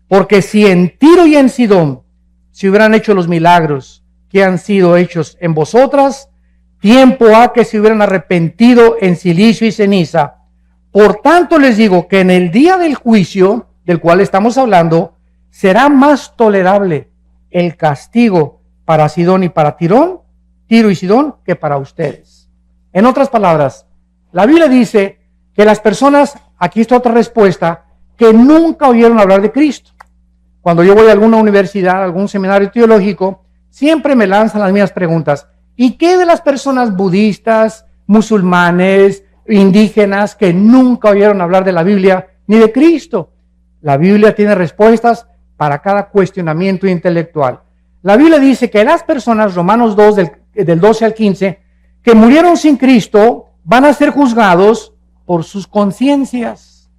porque si en Tiro y en Sidón se hubieran hecho los milagros que han sido hechos en vosotras, tiempo ha que se hubieran arrepentido en silicio y ceniza. Por tanto les digo que en el día del juicio, del cual estamos hablando, será más tolerable el castigo para Sidón y para Tiro y Sidón, que para ustedes. En otras palabras, La Biblia dice que las personas, aquí está otra respuesta, que nunca oyeron hablar de Cristo. Cuando yo voy a alguna universidad, a algún seminario teológico, siempre me lanzan las mismas preguntas. ¿Y qué de las personas budistas, musulmanes, indígenas que nunca oyeron hablar de la Biblia ni de Cristo? La Biblia tiene respuestas para cada cuestionamiento intelectual. La Biblia dice que las personas, Romanos 2, del 12 al 15, que murieron sin Cristo, van a ser juzgados por sus conciencias,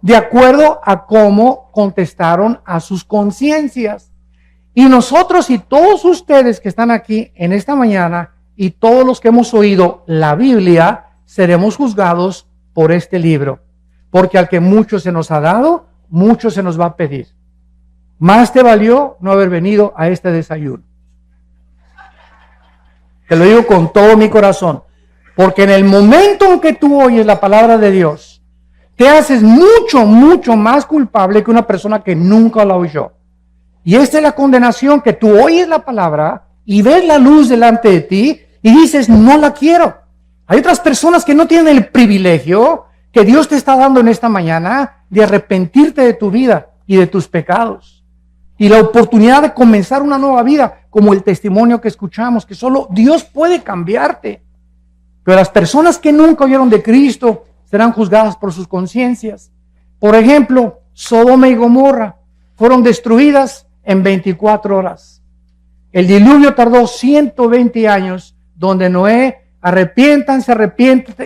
de acuerdo a cómo contestaron a sus conciencias. Y nosotros y todos ustedes que están aquí en esta mañana y todos los que hemos oído la Biblia, seremos juzgados por este libro. Porque al que mucho se nos ha dado, mucho se nos va a pedir. Más te valió no haber venido a este desayuno. Te lo digo con todo mi corazón. Porque en el momento en que tú oyes la palabra de Dios, te haces mucho, mucho más culpable que una persona que nunca la oyó. Y esta es la condenación, que tú oyes la palabra y ves la luz delante de ti y dices, no la quiero. Hay otras personas que no tienen el privilegio que Dios te está dando en esta mañana de arrepentirte de tu vida y de tus pecados. Y la oportunidad de comenzar una nueva vida, como el testimonio que escuchamos, que solo Dios puede cambiarte. Pero las personas que nunca oyeron de Cristo serán juzgadas por sus conciencias. Por ejemplo, Sodoma y Gomorra fueron destruidas en 24 horas. El diluvio tardó 120 años, donde Noé, arrepiéntanse,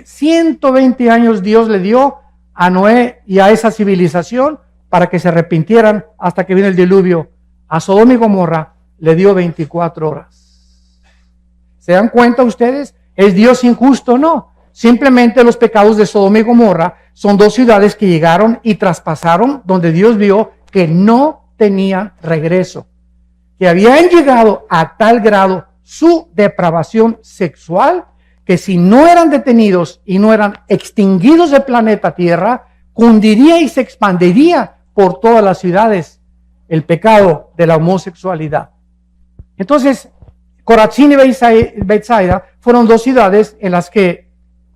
120 años Dios le dio a Noé y a esa civilización para que se arrepintieran hasta que vino el diluvio. A Sodoma y Gomorra le dio 24 horas. ¿Se dan cuenta ustedes? ¿Es Dios injusto? No. Simplemente los pecados de Sodoma y Gomorra son dos ciudades que llegaron y traspasaron donde Dios vio que no tenían regreso. Que habían llegado a tal grado su depravación sexual que si no eran detenidos y no eran extinguidos del planeta Tierra, cundiría y se expandiría por todas las ciudades el pecado de la homosexualidad. Entonces, Corazín y Betsaida fueron dos ciudades en las que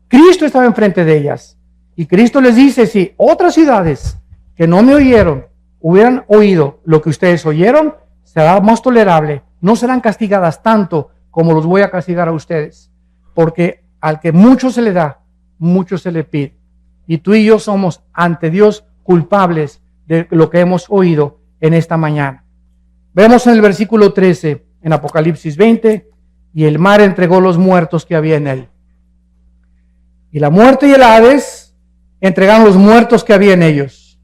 Cristo estaba enfrente de ellas. Y Cristo les dice, si otras ciudades que no me oyeron hubieran oído lo que ustedes oyeron, será más tolerable, no serán castigadas tanto como los voy a castigar a ustedes. Porque al que mucho se le da, mucho se le pide. Y tú y yo somos ante Dios culpables de lo que hemos oído en esta mañana. Vemos en el versículo 13, en Apocalipsis 20, y el mar entregó los muertos que había en él. Y la muerte y el Hades entregaron los muertos que había en ellos.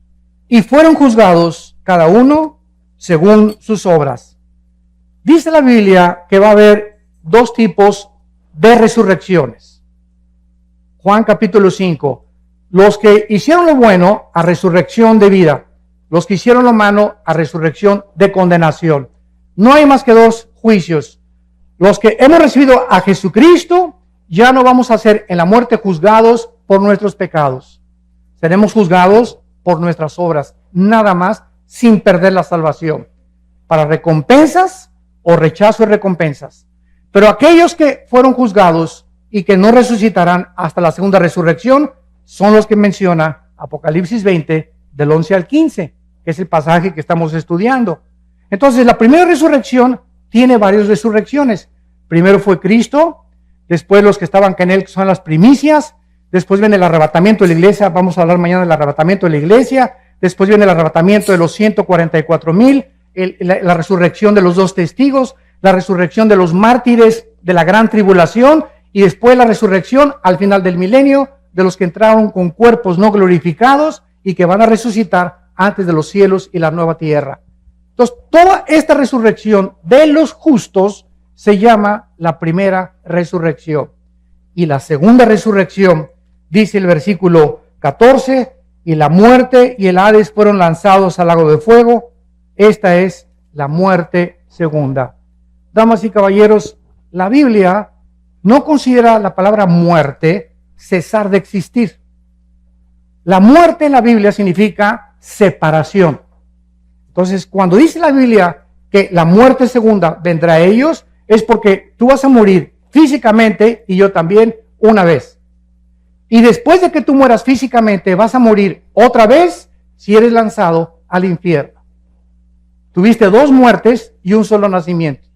Y fueron juzgados cada uno según sus obras. Dice la Biblia que va a haber dos tipos de resurrecciones. Juan capítulo 5. Los que hicieron lo bueno a resurrección de vida. Los que hicieron lo malo a resurrección de condenación. No hay más que dos juicios. Los que hemos recibido a Jesucristo, ya no vamos a ser en la muerte juzgados por nuestros pecados. Seremos juzgados por nuestras obras, nada más, sin perder la salvación. Para recompensas o rechazo de recompensas. Pero aquellos que fueron juzgados y que no resucitarán hasta la segunda resurrección, son los que menciona Apocalipsis 20, del 11 al 15, que es el pasaje que estamos estudiando. Entonces, la primera resurrección tiene varias resurrecciones. Primero fue Cristo, después los que estaban con él, que son las primicias, después viene el arrebatamiento de la iglesia, vamos a hablar mañana del arrebatamiento de la iglesia, después viene el arrebatamiento de los 144,000, la resurrección de los dos testigos, la resurrección de los mártires de la gran tribulación, y después la resurrección al final del milenio de los que entraron con cuerpos no glorificados y que van a resucitar antes de los cielos y la nueva tierra. Entonces, toda esta resurrección de los justos se llama la primera resurrección. Y la segunda resurrección, dice el versículo 14, y la muerte y el Hades fueron lanzados al lago de fuego. Esta es la muerte segunda. Damas y caballeros, la Biblia no considera la palabra muerte cesar de existir. La muerte en la Biblia significa separación. Entonces, cuando dice la Biblia que la muerte segunda vendrá a ellos, es porque tú vas a morir físicamente y yo también una vez. Y después de que tú mueras físicamente, vas a morir otra vez si eres lanzado al infierno. Tuviste 2 muertes y un solo nacimiento.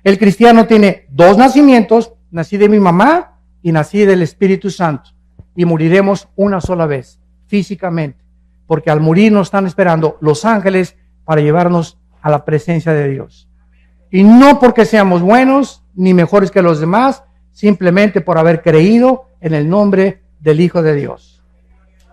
El cristiano tiene 2 nacimientos, nací de mi mamá y nací del Espíritu Santo. Y moriremos una sola vez, físicamente. Porque al morir nos están esperando los ángeles para llevarnos a la presencia de Dios. Y no porque seamos buenos ni mejores que los demás, simplemente por haber creído en el nombre del Hijo de Dios.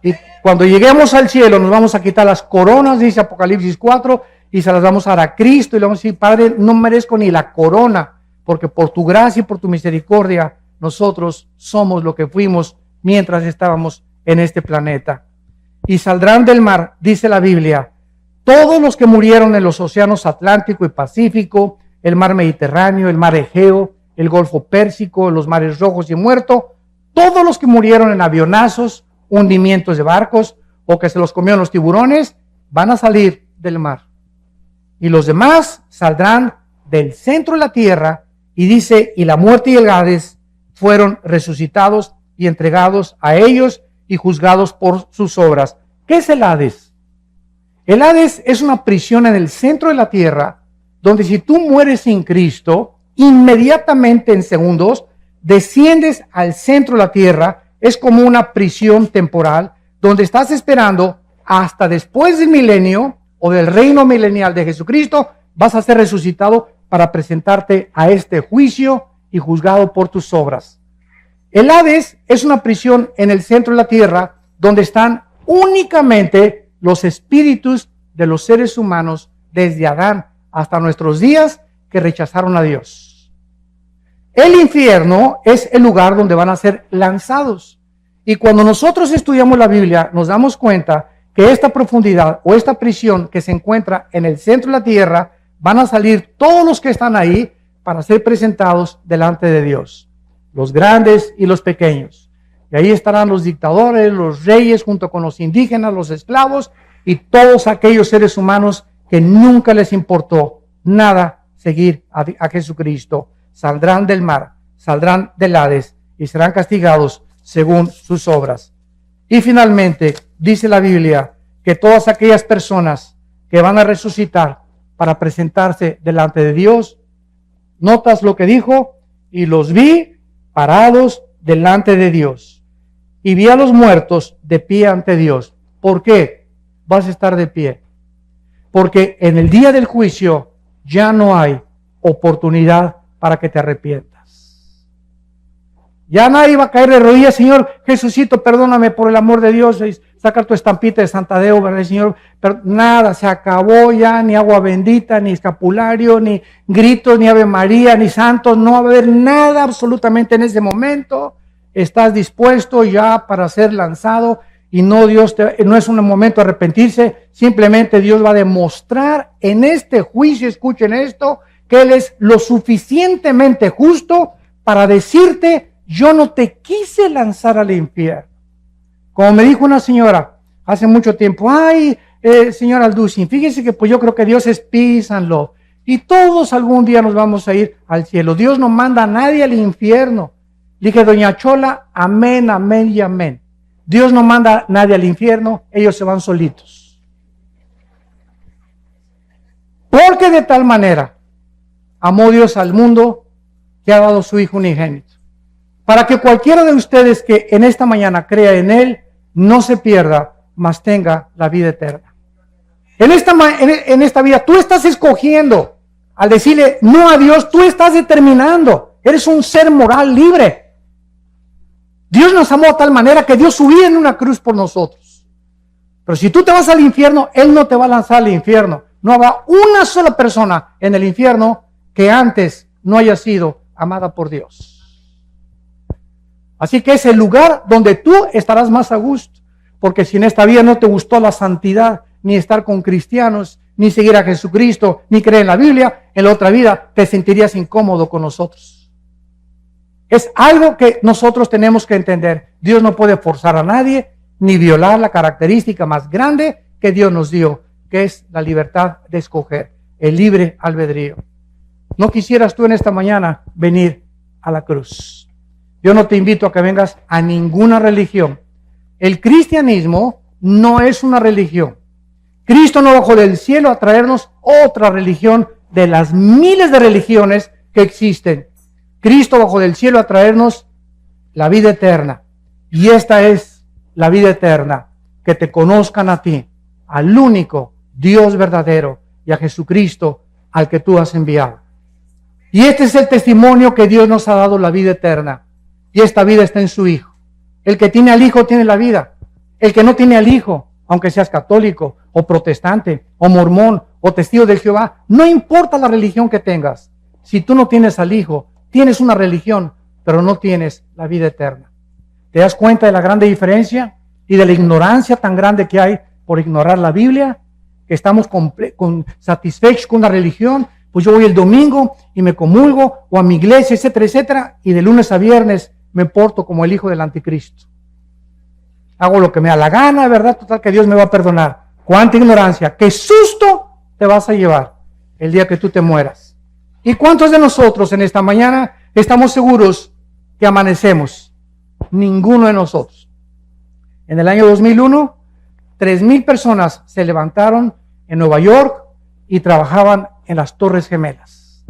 Y cuando lleguemos al cielo nos vamos a quitar las coronas, dice Apocalipsis 4, y se las vamos a dar a Cristo y le vamos a decir: Padre, no merezco ni la corona, porque por tu gracia y por tu misericordia nosotros somos lo que fuimos mientras estábamos en este planeta. Y saldrán del mar, dice la Biblia, todos los que murieron en los océanos Atlántico y Pacífico, el mar Mediterráneo, el mar Egeo, el Golfo Pérsico, los mares Rojos y Muerto, todos los que murieron en avionazos, hundimientos de barcos o que se los comieron los tiburones, van a salir del mar. Y los demás saldrán del centro de la tierra, y dice, y la muerte y el Hades fueron resucitados y entregados a ellos y juzgados por sus obras. ¿Qué es el Hades? El Hades es una prisión en el centro de la tierra, donde si tú mueres sin Cristo, inmediatamente en segundos, desciendes al centro de la tierra. Es como una prisión temporal, donde estás esperando hasta después del milenio, o del reino milenial de Jesucristo, vas a ser resucitado para presentarte a este juicio y juzgado por tus obras. El Hades es una prisión en el centro de la tierra, donde están únicamente los espíritus de los seres humanos desde Adán hasta nuestros días que rechazaron a Dios. El infierno es el lugar donde van a ser lanzados. Y cuando nosotros estudiamos la Biblia, nos damos cuenta que esta profundidad o esta prisión que se encuentra en el centro de la tierra, van a salir todos los que están ahí para ser presentados delante de Dios, los grandes y los pequeños. Y ahí estarán los dictadores, los reyes, junto con los indígenas, los esclavos y todos aquellos seres humanos que nunca les importó nada seguir a Jesucristo. Saldrán del mar, saldrán del Hades y serán castigados según sus obras. Y finalmente, dice la Biblia que todas aquellas personas que van a resucitar para presentarse delante de Dios, notas lo que dijo, y los vi parados delante de Dios. Y vi a los muertos de pie ante Dios. ¿Por qué vas a estar de pie? Porque en el día del juicio ya no hay oportunidad para que te arrepientas. Ya nadie va a caer de rodillas: Señor Jesucito, perdóname por el amor de Dios, y sacar tu estampita de Santa Deo, ¿verdad, Señor? Pero nada, se acabó ya, ni agua bendita, ni escapulario, ni gritos, ni Ave María, ni santos, no va a haber nada absolutamente en ese momento. Estás dispuesto ya para ser lanzado, y no es un momento de arrepentirse, simplemente Dios va a demostrar en este juicio, escuchen esto, que Él es lo suficientemente justo para decirte: yo no te quise lanzar al infierno. Como me dijo una señora hace mucho tiempo: ay, señor Alducin, fíjese que pues yo creo que Dios es peace and love, y todos algún día nos vamos a ir al cielo. Dios no manda a nadie al infierno. Le dije: doña Chola, amén, amén y amén. Dios no manda a nadie al infierno, ellos se van solitos. Porque de tal manera amó Dios al mundo que ha dado su Hijo unigénito, para que cualquiera de ustedes que en esta mañana crea en Él, no se pierda, mas tenga la vida eterna. En esta vida tú estás escogiendo. Al decirle no a Dios, tú estás determinando. Eres un ser moral libre. Dios nos amó de tal manera que dio su vida en una cruz por nosotros. Pero si tú te vas al infierno, Él no te va a lanzar al infierno. No habrá una sola persona en el infierno que antes no haya sido amada por Dios. Así que es el lugar donde tú estarás más a gusto. Porque si en esta vida no te gustó la santidad, ni estar con cristianos, ni seguir a Jesucristo, ni creer en la Biblia, en la otra vida te sentirías incómodo con nosotros. Es algo que nosotros tenemos que entender. Dios no puede forzar a nadie, ni violar la característica más grande que Dios nos dio, que es la libertad de escoger, el libre albedrío. ¿No quisieras tú en esta mañana venir a la cruz? Yo no te invito a que vengas a ninguna religión. El cristianismo no es una religión. Cristo no bajó del cielo a traernos otra religión de las miles de religiones que existen. Cristo bajó del cielo a traernos la vida eterna. Y esta es la vida eterna, que te conozcan a ti, al único Dios verdadero, y a Jesucristo al que tú has enviado. Y este es el testimonio que Dios nos ha dado, la vida eterna. Y esta vida está en su Hijo. El que tiene al Hijo tiene la vida. El que no tiene al Hijo, aunque seas católico o protestante o mormón o testigo de Jehová, no importa la religión que tengas. Si tú no tienes al Hijo, tienes una religión, pero no tienes la vida eterna. ¿Te das cuenta de la grande diferencia y de la ignorancia tan grande que hay por ignorar la Biblia? Que estamos satisfechos con una religión. Pues yo voy el domingo y me comulgo, o a mi iglesia, etcétera, etcétera, y de lunes a viernes me porto como el hijo del anticristo. Hago lo que me da la gana, ¿verdad? Total, que Dios me va a perdonar. ¡Cuánta ignorancia! ¡Qué susto te vas a llevar el día que tú te mueras! ¿Y cuántos de nosotros en esta mañana estamos seguros que amanecemos? Ninguno de nosotros. En el año 2001, 3,000 personas se levantaron en Nueva York y trabajaban en las Torres Gemelas.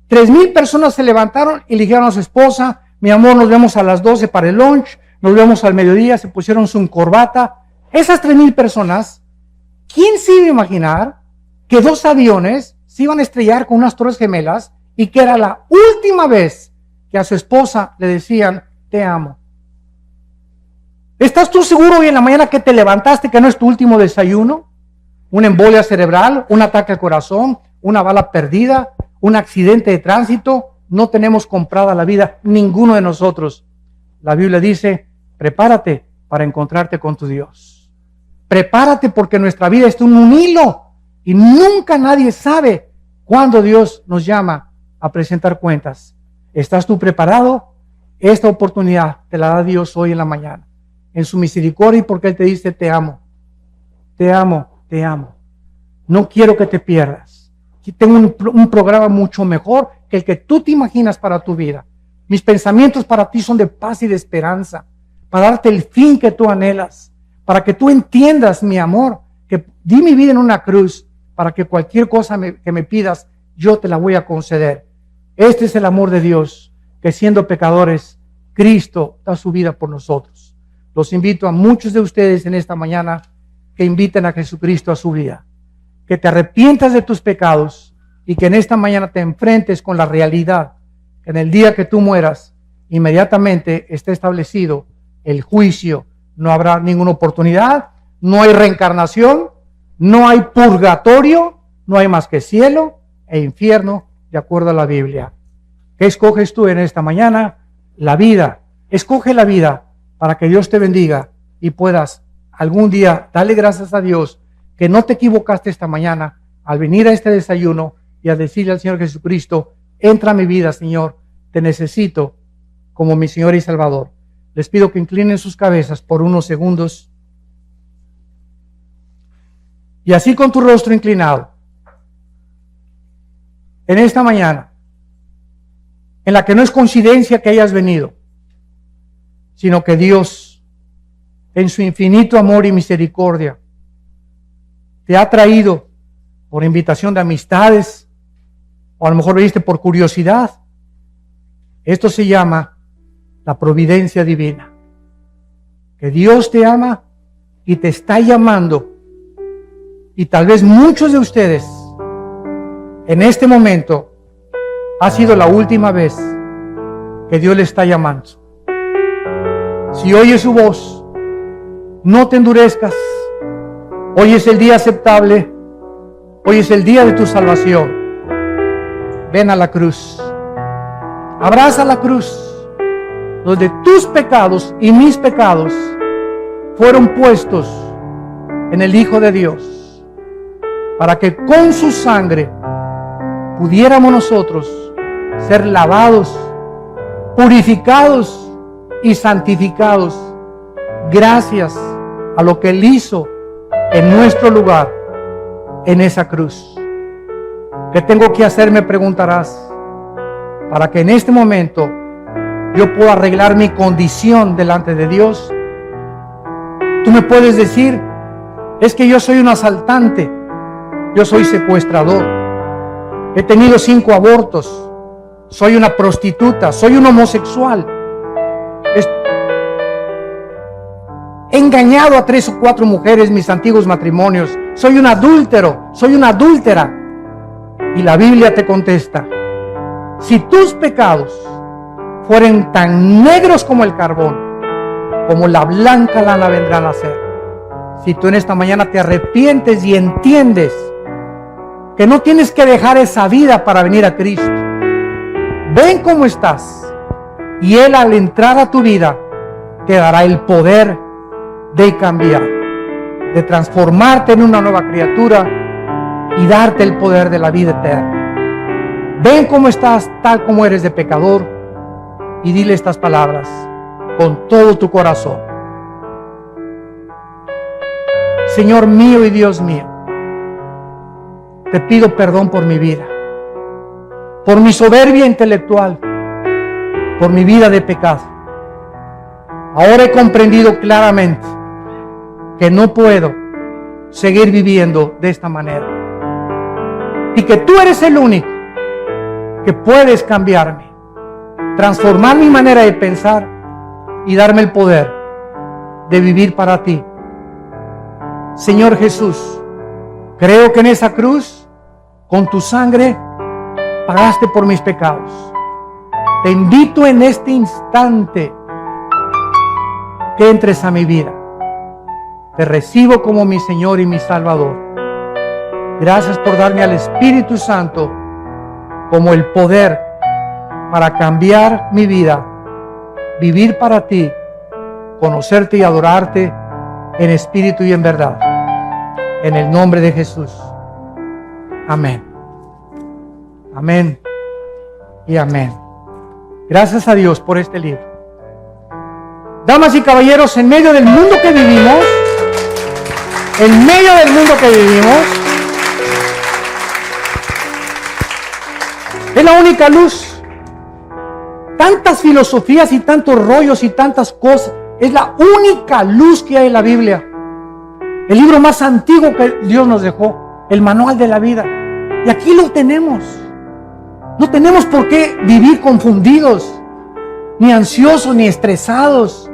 3,000 personas se levantaron y le dijeron a su esposa: mi amor, nos vemos a las 12 para el lunch, nos vemos al mediodía. Se pusieron su corbata. Esas 3,000 personas, ¿quién se iba a imaginar que 2 aviones se iban a estrellar con unas Torres Gemelas y que era la última vez que a su esposa le decían: te amo? ¿Estás tú seguro hoy en la mañana que te levantaste que no es tu último desayuno? ¿Una embolia cerebral? ¿Un ataque al corazón? ¿Una bala perdida? ¿Un accidente de tránsito? No tenemos comprada la vida, ninguno de nosotros. La Biblia dice: prepárate para encontrarte con tu Dios. Prepárate, porque nuestra vida está en un hilo y nunca nadie sabe cuándo Dios nos llama a presentar cuentas. ¿Estás tú preparado? Esta oportunidad te la da Dios hoy en la mañana, en su misericordia, y porque Él te dice: te amo, te amo, te amo. No quiero que te pierdas. Tengo un programa mucho mejor que el que tú te imaginas para tu vida. Mis pensamientos para ti son de paz y de esperanza, para darte el fin que tú anhelas, para que tú entiendas, mi amor, que di mi vida en una cruz, para que cualquier cosa que me pidas, yo te la voy a conceder. Este es el amor de Dios, que siendo pecadores, Cristo da su vida por nosotros. Los invito a muchos de ustedes en esta mañana que inviten a Jesucristo a su vida, que te arrepientas de tus pecados y que en esta mañana te enfrentes con la realidad que en el día que tú mueras, inmediatamente esté establecido el juicio. No habrá ninguna oportunidad, no hay reencarnación, no hay purgatorio, no hay más que cielo e infierno, de acuerdo a la Biblia. ¿Qué escoges tú en esta mañana? La vida. Escoge la vida para que Dios te bendiga y puedas algún día darle gracias a Dios que no te equivocaste esta mañana al venir a este desayuno y a decirle al Señor Jesucristo: entra a mi vida, Señor, te necesito como mi Señor y Salvador. Les pido que inclinen sus cabezas por unos segundos. Y así, con tu rostro inclinado, en esta mañana, en la que no es coincidencia que hayas venido, sino que Dios, en su infinito amor y misericordia, te ha traído por invitación de amistades, o a lo mejor viniste por curiosidad. Esto se llama la providencia divina. Que Dios te ama y te está llamando. Y tal vez muchos de ustedes, en este momento, ha sido la última vez que Dios le está llamando. Si oyes su voz, no te endurezcas. Hoy es el día aceptable. Hoy es el día de tu salvación. Ven a la cruz. Abraza la cruz, donde tus pecados y mis pecados fueron puestos en el Hijo de Dios, para que con su sangre pudiéramos nosotros ser lavados, purificados y santificados, gracias a lo que Él hizo en nuestro lugar, en esa cruz. ¿Qué tengo que hacer?, me preguntarás, para que en este momento yo puedo arreglar mi condición delante de Dios. Tú me puedes decir, es que yo soy un asaltante, yo soy secuestrador, he tenido 5 abortos, soy una prostituta, soy un homosexual, he engañado a 3 o 4 mujeres mis antiguos matrimonios, soy un adúltero, soy una adúltera. Y la Biblia te contesta, si tus pecados fueren tan negros como el carbón, como la blanca lana vendrán a ser. Si tú en esta mañana te arrepientes y entiendes que no tienes que dejar esa vida para venir a Cristo, ven cómo estás y Él, al entrar a tu vida, te dará el poder de cambiar, de transformarte en una nueva criatura y darte el poder de la vida eterna. Ven cómo estás, tal como eres de pecador, y dile estas palabras con todo tu corazón. Señor mío y Dios mío, te pido perdón por mi vida, por mi soberbia intelectual, por mi vida de pecado. Ahora he comprendido claramente que no puedo seguir viviendo de esta manera, y que tú eres el único que puedes cambiarme, transformar mi manera de pensar y darme el poder de vivir para ti. Señor Jesús, creo que en esa cruz, con tu sangre, pagaste por mis pecados. Te invito en este instante que entres a mi vida. Te recibo como mi Señor y mi Salvador. Gracias por darme al Espíritu Santo como el poder para cambiar mi vida, vivir para ti, conocerte y adorarte en espíritu y en verdad. En el nombre de Jesús. Amén. Amén y amén. Gracias a Dios por este libro. Damas y caballeros, en medio del mundo que vivimos, es la única luz. Tantas filosofías y tantos rollos y tantas cosas, es la única luz que hay en la Biblia. El libro más antiguo que Dios nos dejó, el manual de la vida. Y aquí lo tenemos. No tenemos por qué vivir confundidos, ni ansiosos, ni estresados,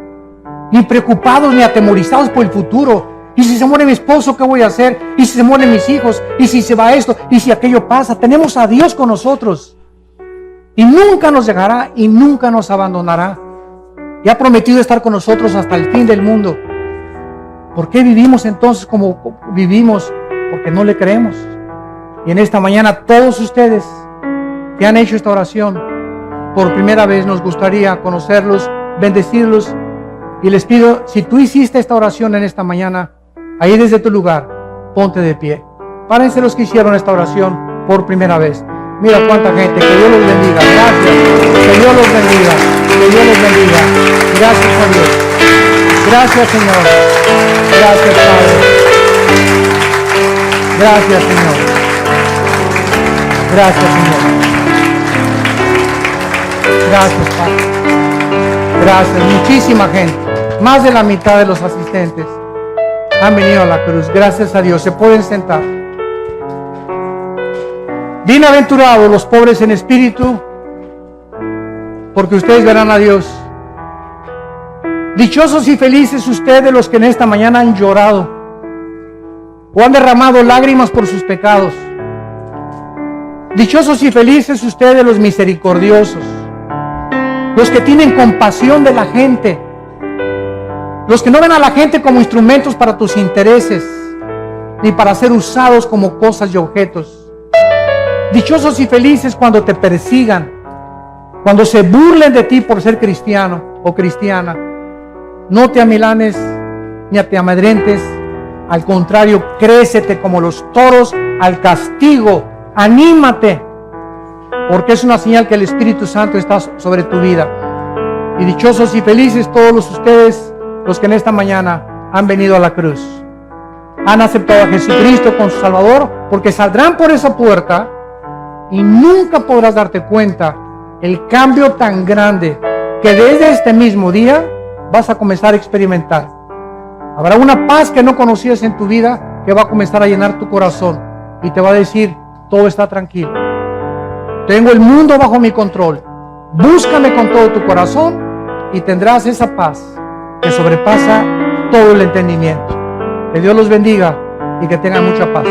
ni preocupados, ni atemorizados por el futuro. Y si se muere mi esposo, ¿qué voy a hacer? Y si se mueren mis hijos, y si se va esto, y si aquello pasa. Tenemos a Dios con nosotros. Y nunca nos dejará y nunca nos abandonará. Y ha prometido estar con nosotros hasta el fin del mundo. ¿Por qué vivimos entonces como vivimos? Porque no le creemos. Y en esta mañana todos ustedes que han hecho esta oración por primera vez, nos gustaría conocerlos, bendecirlos. Y les pido, si tú hiciste esta oración en esta mañana, ahí desde tu lugar, ponte de pie. Párense los que hicieron esta oración por primera vez. Mira cuánta gente, que Dios los bendiga. Gracias, que Dios los bendiga, que Dios los bendiga. Gracias a Dios. Gracias, Señor. Gracias, Padre. Gracias, Señor. Gracias, Señor. Gracias, Padre. Gracias, muchísima gente. Más de la mitad de los asistentes han venido a la cruz. Gracias a Dios. Se pueden sentar. Bienaventurados los pobres en espíritu, porque ustedes verán a Dios. Dichosos y felices ustedes los que en esta mañana han llorado o han derramado lágrimas por sus pecados. Dichosos y felices ustedes los misericordiosos, los que tienen compasión de la gente, los que no ven a la gente como instrumentos para tus intereses, ni para ser usados como cosas y objetos. Dichosos y felices cuando te persigan, cuando se burlen de ti por ser cristiano o cristiana. No te amilanes ni te amedrentes, al contrario, crécete como los toros al castigo. Anímate, porque es una señal que el Espíritu Santo está sobre tu vida. Y dichosos y felices todos ustedes los que en esta mañana han venido a la cruz, han aceptado a Jesucristo con su Salvador, porque saldrán por esa puerta y nunca podrás darte cuenta el cambio tan grande que desde este mismo día vas a comenzar a experimentar. Habrá una paz que no conocías en tu vida que va a comenzar a llenar tu corazón y te va a decir, todo está tranquilo. Tengo el mundo bajo mi control. Búscame con todo tu corazón y tendrás esa paz que sobrepasa todo el entendimiento. Que Dios los bendiga y que tengan mucha paz.